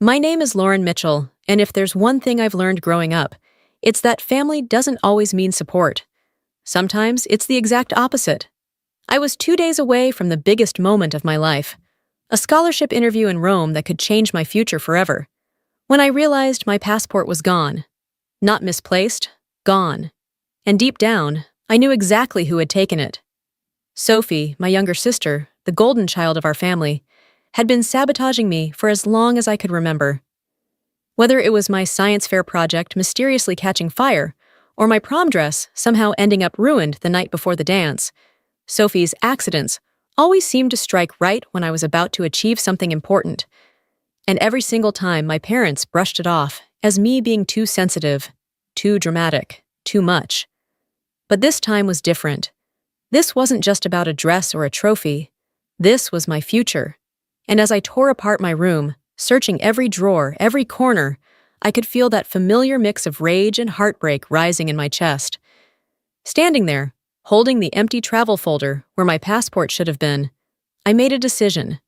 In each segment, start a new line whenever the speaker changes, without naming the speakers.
My name is Lauren Mitchell, and if there's one thing I've learned growing up, it's that family doesn't always mean support. Sometimes it's the exact opposite. I was 2 days away from the biggest moment of my life, a scholarship interview in Rome that could change my future forever, when I realized my passport was gone. Not misplaced, gone. And deep down, I knew exactly who had taken it. Sophie, my younger sister, the golden child of our family, had been sabotaging me for as long as I could remember. Whether it was my science fair project mysteriously catching fire, or my prom dress somehow ending up ruined the night before the dance, Sophie's accidents always seemed to strike right when I was about to achieve something important. And every single time my parents brushed it off as me being too sensitive, too dramatic, too much. But this time was different. This wasn't just about a dress or a trophy. This was my future. And as I tore apart my room, searching every drawer, every corner, I could feel that familiar mix of rage and heartbreak rising in my chest. Standing there, holding the empty travel folder where my passport should have been, I made a decision.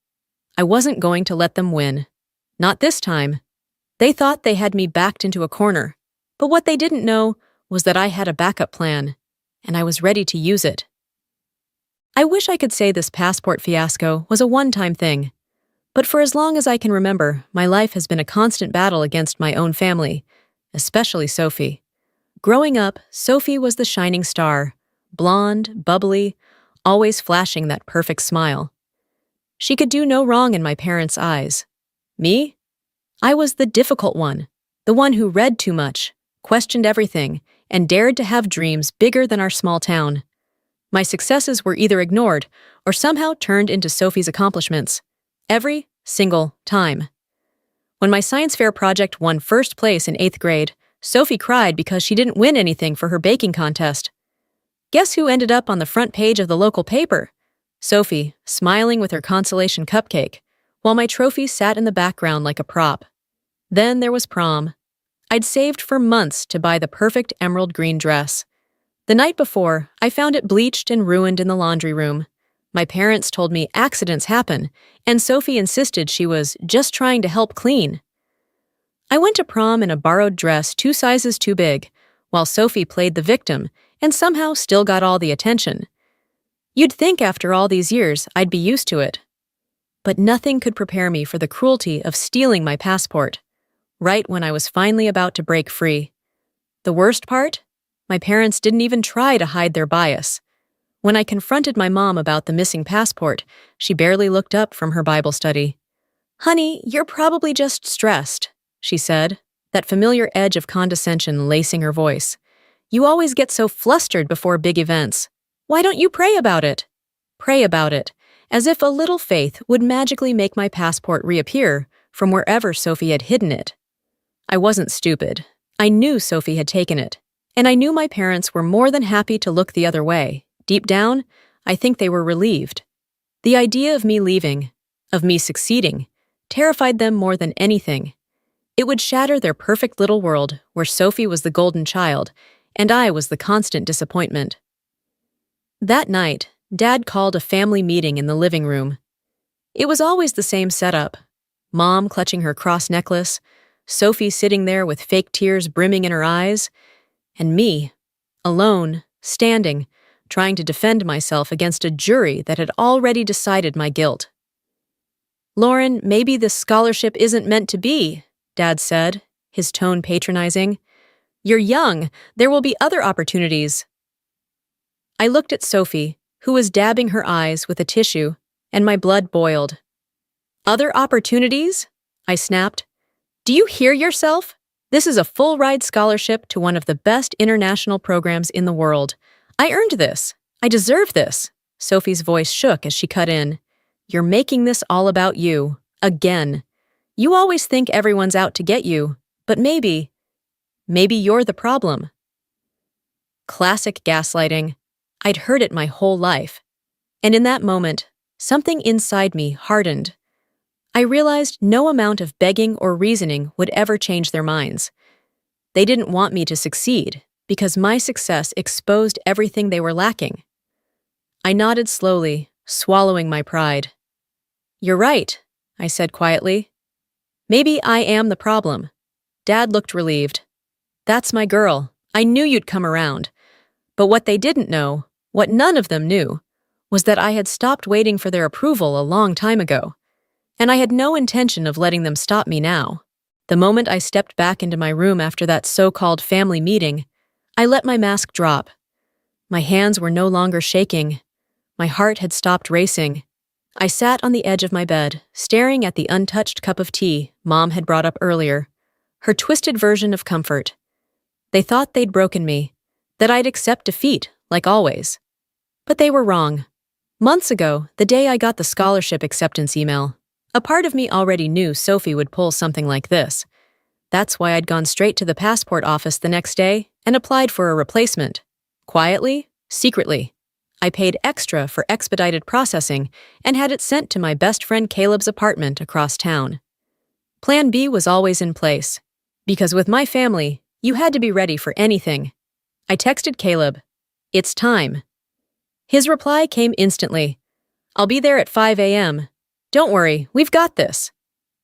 I wasn't going to let them win. Not this time. They thought they had me backed into a corner, but what they didn't know was that I had a backup plan, and I was ready to use it. I wish I could say this passport fiasco was a one-time thing, but for as long as I can remember, my life has been a constant battle against my own family, especially Sophie. Growing up, Sophie was the shining star, blonde, bubbly, always flashing that perfect smile. She could do no wrong in my parents' eyes. Me? I was the difficult one, the one who read too much, questioned everything, and dared to have dreams bigger than our small town. My successes were either ignored or somehow turned into Sophie's accomplishments. Every single time. When my science fair project won first place in 8th grade, Sophie cried because she didn't win anything for her baking contest. Guess who ended up on the front page of the local paper? Sophie, smiling with her consolation cupcake, while my trophy sat in the background like a prop. Then there was prom. I'd saved for months to buy the perfect emerald green dress. The night before, I found it bleached and ruined in the laundry room. My parents told me accidents happen, and Sophie insisted she was just trying to help clean. I went to prom in a borrowed dress 2 sizes too big, while Sophie played the victim and somehow still got all the attention. You'd think after all these years I'd be used to it. But nothing could prepare me for the cruelty of stealing my passport, right when I was finally about to break free. The worst part? My parents didn't even try to hide their bias. When I confronted my mom about the missing passport, she barely looked up from her Bible study. "Honey, you're probably just stressed," she said, that familiar edge of condescension lacing her voice. "You always get so flustered before big events. Why don't you pray about it?" Pray about it, as if a little faith would magically make my passport reappear from wherever Sophie had hidden it. I wasn't stupid. I knew Sophie had taken it, and I knew my parents were more than happy to look the other way. Deep down, I think they were relieved. The idea of me leaving, of me succeeding, terrified them more than anything. It would shatter their perfect little world where Sophie was the golden child and I was the constant disappointment. That night, Dad called a family meeting in the living room. It was always the same setup. Mom clutching her cross necklace, Sophie sitting there with fake tears brimming in her eyes, and me, alone, standing, trying to defend myself against a jury that had already decided my guilt. "Lauren, maybe this scholarship isn't meant to be," Dad said, his tone patronizing. "You're young. There will be other opportunities." I looked at Sophie, who was dabbing her eyes with a tissue, and my blood boiled. "Other opportunities?" I snapped. "Do you hear yourself? This is a full-ride scholarship to one of the best international programs in the world. I earned this. I deserve this." Sophie's voice shook as she cut in. "You're making this all about you. Again. You always think everyone's out to get you, but maybe you're the problem." Classic gaslighting. I'd heard it my whole life. And in that moment, something inside me hardened. I realized no amount of begging or reasoning would ever change their minds. They didn't want me to succeed, because my success exposed everything they were lacking. I nodded slowly, swallowing my pride. "You're right," I said quietly. Maybe I am the problem. Dad looked relieved. That's my girl. I knew you'd come around. But what they didn't know, what none of them knew, was that I had stopped waiting for their approval a long time ago. And I had no intention of letting them stop me now. The moment I stepped back into my room after that so-called family meeting, I let my mask drop. My hands were no longer shaking. My heart had stopped racing. I sat on the edge of my bed, staring at the untouched cup of tea Mom had brought up earlier, her twisted version of comfort. They thought they'd broken me, that I'd accept defeat, like always. But they were wrong. Months ago, the day I got the scholarship acceptance email, a part of me already knew Sophie would pull something like this. That's why I'd gone straight to the passport office the next day and applied for a replacement. Quietly, secretly. I paid extra for expedited processing and had it sent to my best friend Caleb's apartment across town. Plan B was always in place, because with my family, you had to be ready for anything. I texted Caleb, "It's time." His reply came instantly. "I'll be there at 5 a.m. Don't worry, we've got this."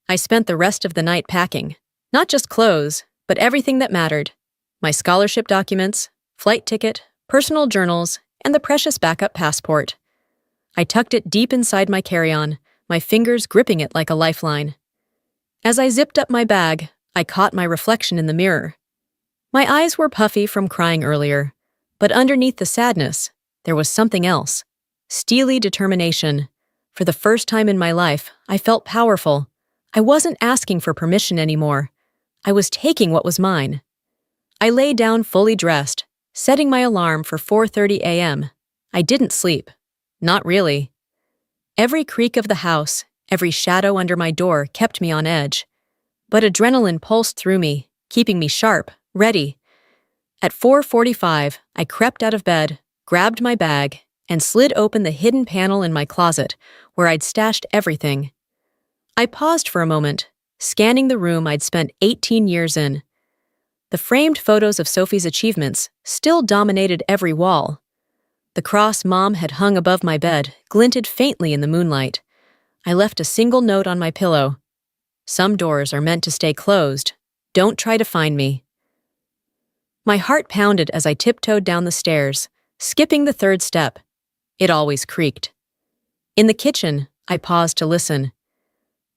I spent the rest of the night packing, not just clothes, but everything that mattered. My scholarship documents, flight ticket, personal journals, and the precious backup passport. I tucked it deep inside my carry-on, my fingers gripping it like a lifeline. As I zipped up my bag, I caught my reflection in the mirror. My eyes were puffy from crying earlier, but underneath the sadness, there was something else. Steely determination. For the first time in my life, I felt powerful. I wasn't asking for permission anymore. I was taking what was mine. I lay down fully dressed, setting my alarm for 4:30 a.m. I didn't sleep. Not really. Every creak of the house, every shadow under my door kept me on edge. But adrenaline pulsed through me, keeping me sharp, ready. At 4:45, I crept out of bed, grabbed my bag, and slid open the hidden panel in my closet, where I'd stashed everything. I paused for a moment, scanning the room I'd spent 18 years in. The framed photos of Sophie's achievements still dominated every wall. The cross Mom had hung above my bed glinted faintly in the moonlight. I left a single note on my pillow. "Some doors are meant to stay closed. Don't try to find me." My heart pounded as I tiptoed down the stairs, skipping the third step. It always creaked. In the kitchen, I paused to listen.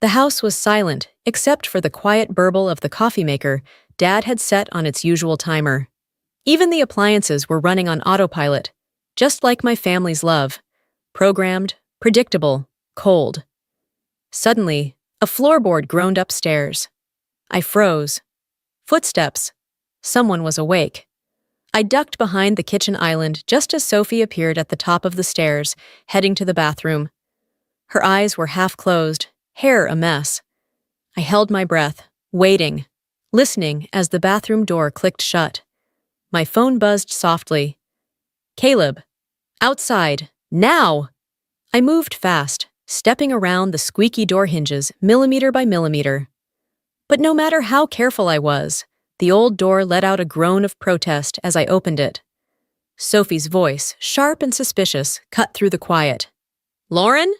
The house was silent, except for the quiet burble of the coffee maker Dad had set on its usual timer. Even the appliances were running on autopilot, just like my family's love. Programmed, predictable, cold. Suddenly, a floorboard groaned upstairs. I froze. Footsteps. Someone was awake. I ducked behind the kitchen island just as Sophie appeared at the top of the stairs, heading to the bathroom. Her eyes were half closed, hair a mess. I held my breath, waiting, listening as the bathroom door clicked shut. My phone buzzed softly. "Caleb. Outside. Now!" I moved fast, stepping around the squeaky door hinges millimeter by millimeter. But no matter how careful I was, the old door let out a groan of protest as I opened it. Sophie's voice, sharp and suspicious, cut through the quiet. "Lauren?"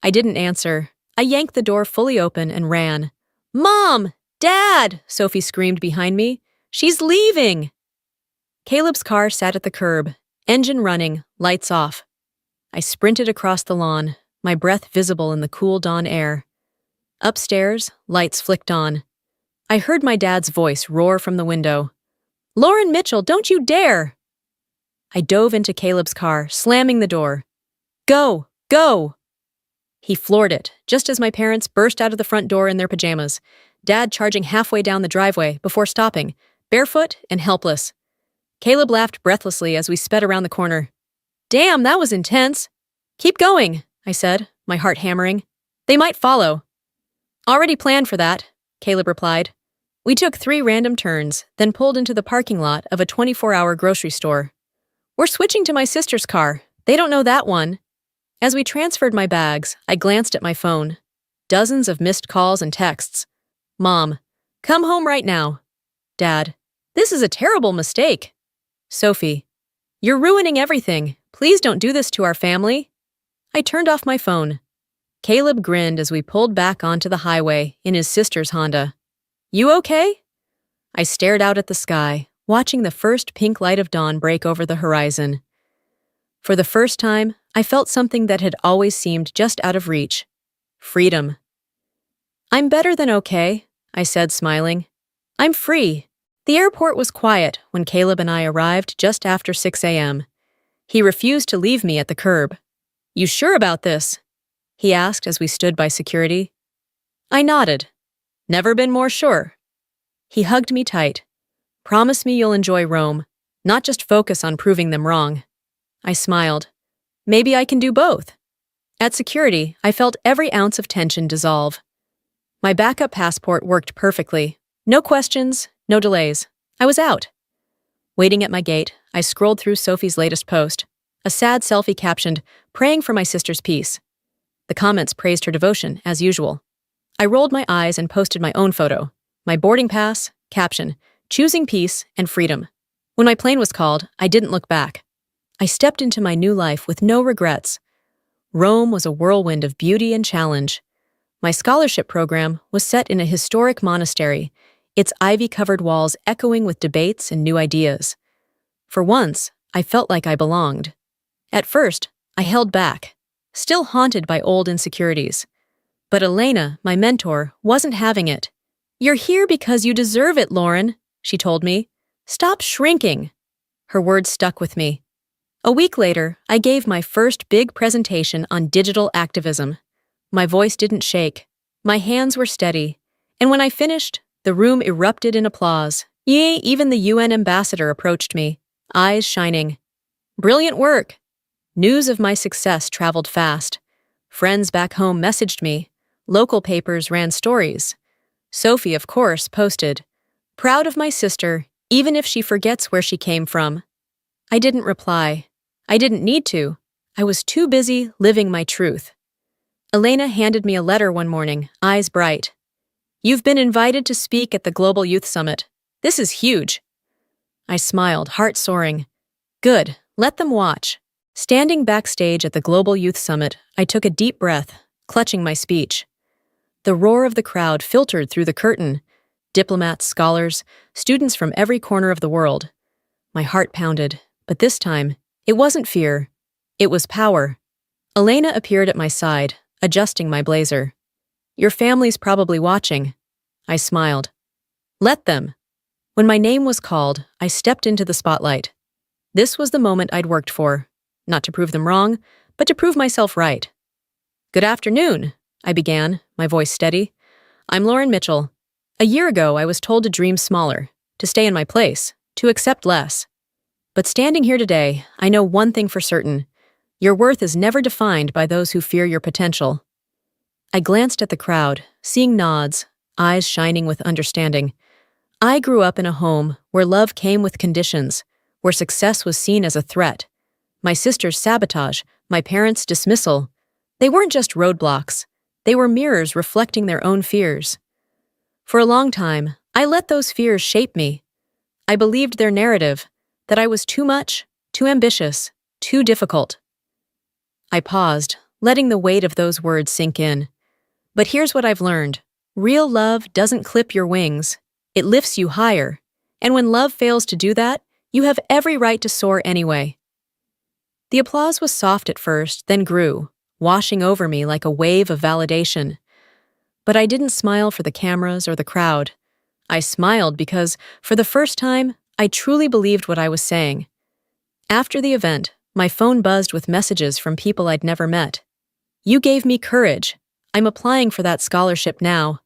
I didn't answer. I yanked the door fully open and ran. "Mom! Dad!" Sophie screamed behind me. "She's leaving!" Caleb's car sat at the curb, engine running, lights off. I sprinted across the lawn, my breath visible in the cool dawn air. Upstairs, lights flicked on. I heard my dad's voice roar from the window. "Lauren Mitchell, don't you dare!" I dove into Caleb's car, slamming the door. "Go! Go!" He floored it, just as my parents burst out of the front door in their pajamas, Dad charging halfway down the driveway before stopping, barefoot and helpless. Caleb laughed breathlessly as we sped around the corner. "Damn, that was intense." "Keep going," I said, my heart hammering. "They might follow." "Already planned for that," Caleb replied. We took 3 random turns, then pulled into the parking lot of a 24-hour grocery store. "We're switching to my sister's car. They don't know that one." As we transferred my bags, I glanced at my phone. Dozens of missed calls and texts. "Mom, come home right now." Dad, "This is a terrible mistake." Sophie, "You're ruining everything. Please don't do this to our family." I turned off my phone. Caleb grinned as we pulled back onto the highway in his sister's Honda. You okay? I stared out at the sky, watching the first pink light of dawn break over the horizon. For the first time, I felt something that had always seemed just out of reach. Freedom. I'm better than okay, I said, smiling. I'm free. The airport was quiet when Caleb and I arrived just after 6 a.m. He refused to leave me at the curb. You sure about this? He asked as we stood by security. I nodded. Never been more sure. He hugged me tight. Promise me you'll enjoy Rome, not just focus on proving them wrong. I smiled. Maybe I can do both. At security, I felt every ounce of tension dissolve. My backup passport worked perfectly. No questions, no delays. I was out. Waiting at my gate, I scrolled through Sophie's latest post, a sad selfie captioned, "Praying for my sister's peace." The comments praised her devotion, as usual. I rolled my eyes and posted my own photo. My boarding pass, caption, "Choosing peace and freedom." When my plane was called, I didn't look back. I stepped into my new life with no regrets. Rome was a whirlwind of beauty and challenge. My scholarship program was set in a historic monastery, its ivy-covered walls echoing with debates and new ideas. For once, I felt like I belonged. At first, I held back, still haunted by old insecurities. But Elena, my mentor, wasn't having it. "You're here because you deserve it, Lauren," she told me. "Stop shrinking." Her words stuck with me. A week later, I gave my first big presentation on digital activism. My voice didn't shake. My hands were steady. And when I finished, the room erupted in applause. Yea, even the UN ambassador approached me, eyes shining. Brilliant work. News of my success traveled fast. Friends back home messaged me. Local papers ran stories. Sophie, of course, posted, "Proud of my sister, even if she forgets where she came from." I didn't reply. I didn't need to. I was too busy living my truth. Elena handed me a letter one morning, eyes bright. "You've been invited to speak at the Global Youth Summit. This is huge." I smiled, heart soaring. Good, let them watch. Standing backstage at the Global Youth Summit, I took a deep breath, clutching my speech. The roar of the crowd filtered through the curtain. Diplomats, scholars, students from every corner of the world. My heart pounded, but this time, it wasn't fear. It was power. Elena appeared at my side, adjusting my blazer. "Your family's probably watching." I smiled. "Let them." When my name was called, I stepped into the spotlight. This was the moment I'd worked for. Not to prove them wrong, but to prove myself right. "Good afternoon," I began, my voice steady. "I'm Lauren Mitchell. A year ago, I was told to dream smaller, to stay in my place, to accept less. But standing here today, I know one thing for certain. Your worth is never defined by those who fear your potential." I glanced at the crowd, seeing nods, eyes shining with understanding. I grew up in a home where love came with conditions, where success was seen as a threat. My sister's sabotage, my parents' dismissal, they weren't just roadblocks. They were mirrors reflecting their own fears. For a long time, I let those fears shape me. I believed their narrative, that I was too much, too ambitious, too difficult. I paused, letting the weight of those words sink in. But here's what I've learned. Real love doesn't clip your wings. It lifts you higher. And when love fails to do that, you have every right to soar anyway. The applause was soft at first, then grew, washing over me like a wave of validation. But I didn't smile for the cameras or the crowd. I smiled because, for the first time, I truly believed what I was saying. After the event, my phone buzzed with messages from people I'd never met. "You gave me courage. I'm applying for that scholarship now.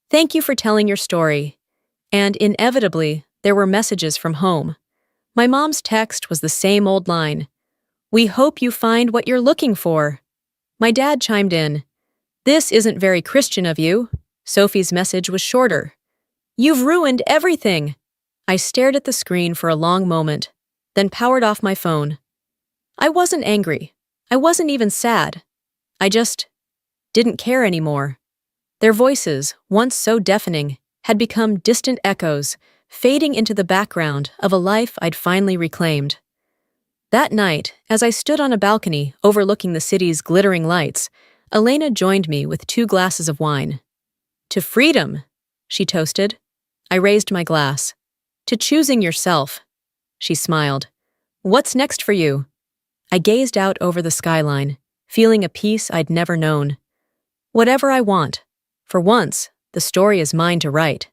Thank you for telling your story." And inevitably, there were messages from home. My mom's text was the same old line. "We hope you find what you're looking for." My dad chimed in. "This isn't very Christian of you." Sophie's message was shorter. "You've ruined everything." I stared at the screen for a long moment, then powered off my phone. I wasn't angry. I wasn't even sad. I just didn't care anymore. Their voices, once so deafening, had become distant echoes, fading into the background of a life I'd finally reclaimed. That night, as I stood on a balcony overlooking the city's glittering lights, Elena joined me with 2 glasses of wine. To freedom, she toasted. I raised my glass. To choosing yourself, she smiled. What's next for you? I gazed out over the skyline, feeling a peace I'd never known. Whatever I want. For once, the story is mine to write.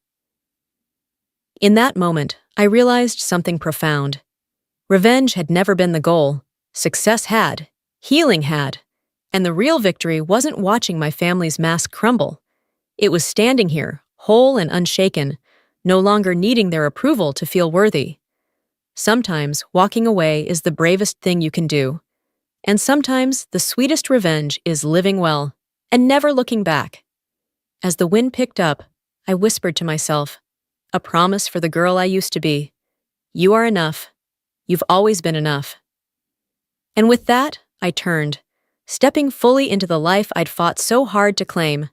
In that moment, I realized something profound. Revenge had never been the goal. Success had. Healing had. And the real victory wasn't watching my family's mask crumble. It was standing here, whole and unshaken, no longer needing their approval to feel worthy. Sometimes walking away is the bravest thing you can do. And sometimes the sweetest revenge is living well and never looking back. As the wind picked up, I whispered to myself, a promise for the girl I used to be. You are enough. You've always been enough. And with that, I turned, stepping fully into the life I'd fought so hard to claim.